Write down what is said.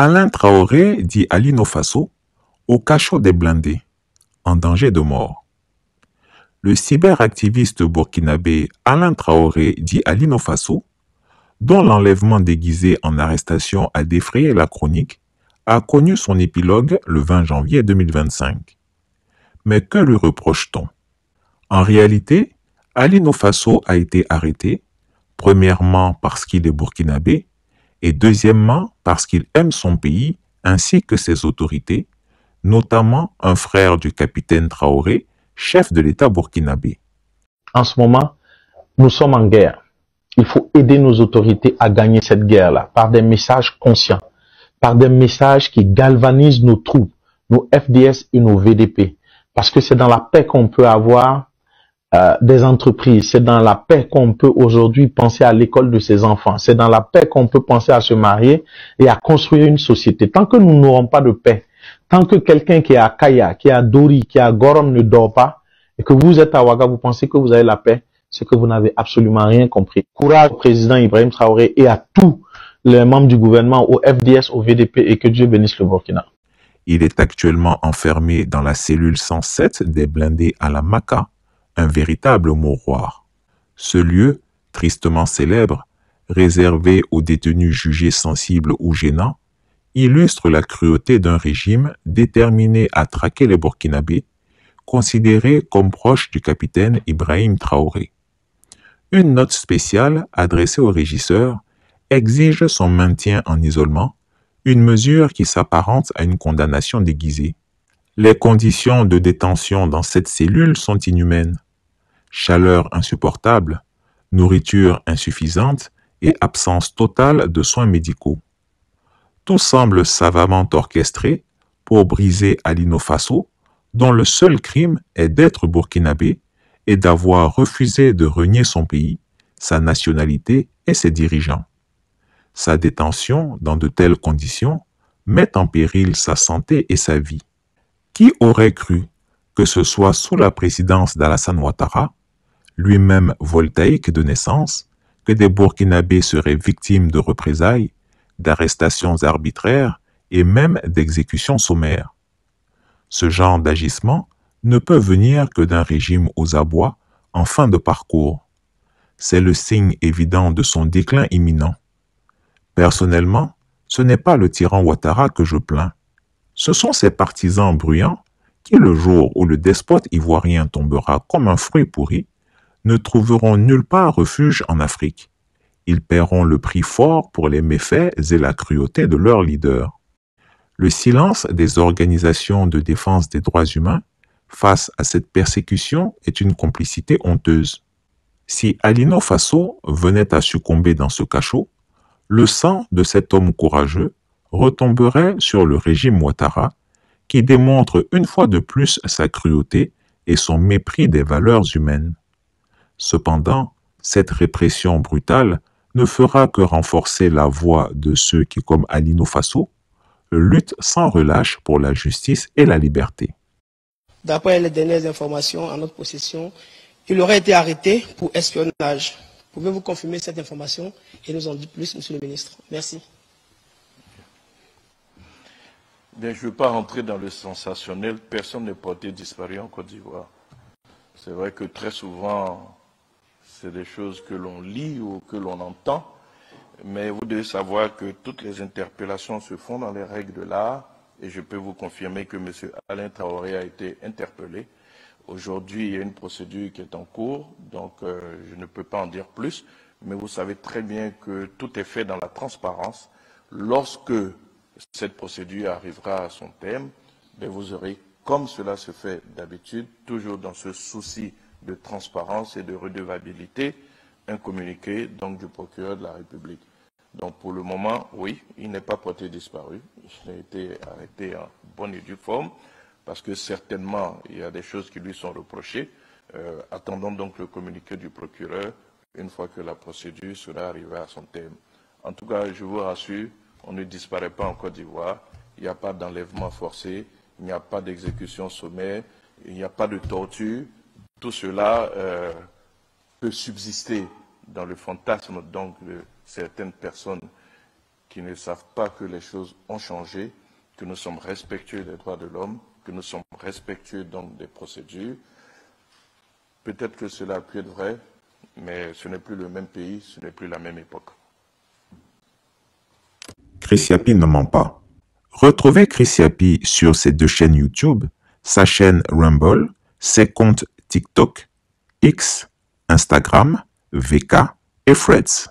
Alain Traoré, dit Alino Faso, au cachot des blindés, en danger de mort. Le cyberactiviste burkinabé Alain Traoré, dit Alino Faso, dont l'enlèvement déguisé en arrestation a défrayé la chronique, a connu son épilogue le 20 janvier 2025. Mais que lui reproche-t-on? En réalité, Alino Faso a été arrêté, premièrement parce qu'il est burkinabé, et deuxièmement parce qu'il aime son pays ainsi que ses autorités, notamment un frère du capitaine Traoré, chef de l'État burkinabé. En ce moment, nous sommes en guerre. Il faut aider nos autorités à gagner cette guerre-là par des messages conscients, par des messages qui galvanisent nos troupes, nos FDS et nos VDP. Parce que c'est dans la paix qu'on peut avoir des entreprises, c'est dans la paix qu'on peut aujourd'hui penser à l'école de ses enfants, c'est dans la paix qu'on peut penser à se marier et à construire une société. Tant que nous n'aurons pas de paix, tant que quelqu'un qui est à Kaya, qui est à Dori, qui est à Gorom ne dort pas, et que vous êtes à Ouaga, vous pensez que vous avez la paix, c'est que vous n'avez absolument rien compris. Courage au président Ibrahim Traoré et à tous les membres du gouvernement, au FDS, au VDP, et que Dieu bénisse le Burkina. Il est actuellement enfermé dans la cellule 107 des blindés à la Maka, un véritable mouroir. Ce lieu, tristement célèbre, réservé aux détenus jugés sensibles ou gênants, illustre la cruauté d'un régime déterminé à traquer les Burkinabés, considérés comme proches du capitaine Ibrahim Traoré. Une note spéciale adressée au régisseur exige son maintien en isolement, une mesure qui s'apparente à une condamnation déguisée. Les conditions de détention dans cette cellule sont inhumaines. Chaleur insupportable, nourriture insuffisante et absence totale de soins médicaux. Tout semble savamment orchestré pour briser Alino Faso, dont le seul crime est d'être burkinabé et d'avoir refusé de renier son pays, sa nationalité et ses dirigeants. Sa détention dans de telles conditions met en péril sa santé et sa vie. Qui aurait cru que ce soit sous la présidence d'Alassane Ouattara, lui-même voltaïque de naissance, que des Burkinabés seraient victimes de représailles, d'arrestations arbitraires et même d'exécutions sommaires. Ce genre d'agissement ne peut venir que d'un régime aux abois en fin de parcours. C'est le signe évident de son déclin imminent. Personnellement, ce n'est pas le tyran Ouattara que je plains. Ce sont ses partisans bruyants qui, le jour où le despote ivoirien tombera comme un fruit pourri, ne trouveront nulle part refuge en Afrique. Ils paieront le prix fort pour les méfaits et la cruauté de leurs leaders. Le silence des organisations de défense des droits humains face à cette persécution est une complicité honteuse. Si Alino Faso venait à succomber dans ce cachot, le sang de cet homme courageux retomberait sur le régime Ouattara, qui démontre une fois de plus sa cruauté et son mépris des valeurs humaines. Cependant, cette répression brutale ne fera que renforcer la voix de ceux qui, comme Alino Faso, luttent sans relâche pour la justice et la liberté. D'après les dernières informations en notre possession, il aurait été arrêté pour espionnage. Pouvez-vous confirmer cette information et nous en dire plus, Monsieur le ministre? Merci. Bien, je ne veux pas rentrer dans le sensationnel. Personne n'est porté disparu en Côte d'Ivoire. C'est vrai que très souvent, c'est des choses que l'on lit ou que l'on entend, mais vous devez savoir que toutes les interpellations se font dans les règles de l'art, et je peux vous confirmer que M. Alain Traoré a été interpellé. Aujourd'hui, il y a une procédure qui est en cours, donc je ne peux pas en dire plus, mais vous savez très bien que tout est fait dans la transparence. Lorsque cette procédure arrivera à son terme, vous aurez, comme cela se fait d'habitude, toujours dans ce souci de transparence et de redevabilité, un communiqué donc du procureur de la République. Donc pour le moment, oui, il n'est pas porté disparu. Il a été arrêté en bonne et due forme, parce que certainement, il y a des choses qui lui sont reprochées. Attendons donc le communiqué du procureur une fois que la procédure sera arrivée à son terme. En tout cas, je vous rassure, on ne disparaît pas en Côte d'Ivoire, il n'y a pas d'enlèvement forcé, il n'y a pas d'exécution sommaire, il n'y a pas de torture. Tout cela peut subsister dans le fantasme donc de certaines personnes qui ne savent pas que les choses ont changé, que nous sommes respectueux des droits de l'homme, que nous sommes respectueux donc des procédures. Peut-être que cela peut être vrai, mais ce n'est plus le même pays, ce n'est plus la même époque. Chris Yapi ne ment pas. Retrouvez Chris Yapi sur ses 2 chaînes YouTube, sa chaîne Rumble, ses comptes TikTok, X, Instagram, VK et Threads.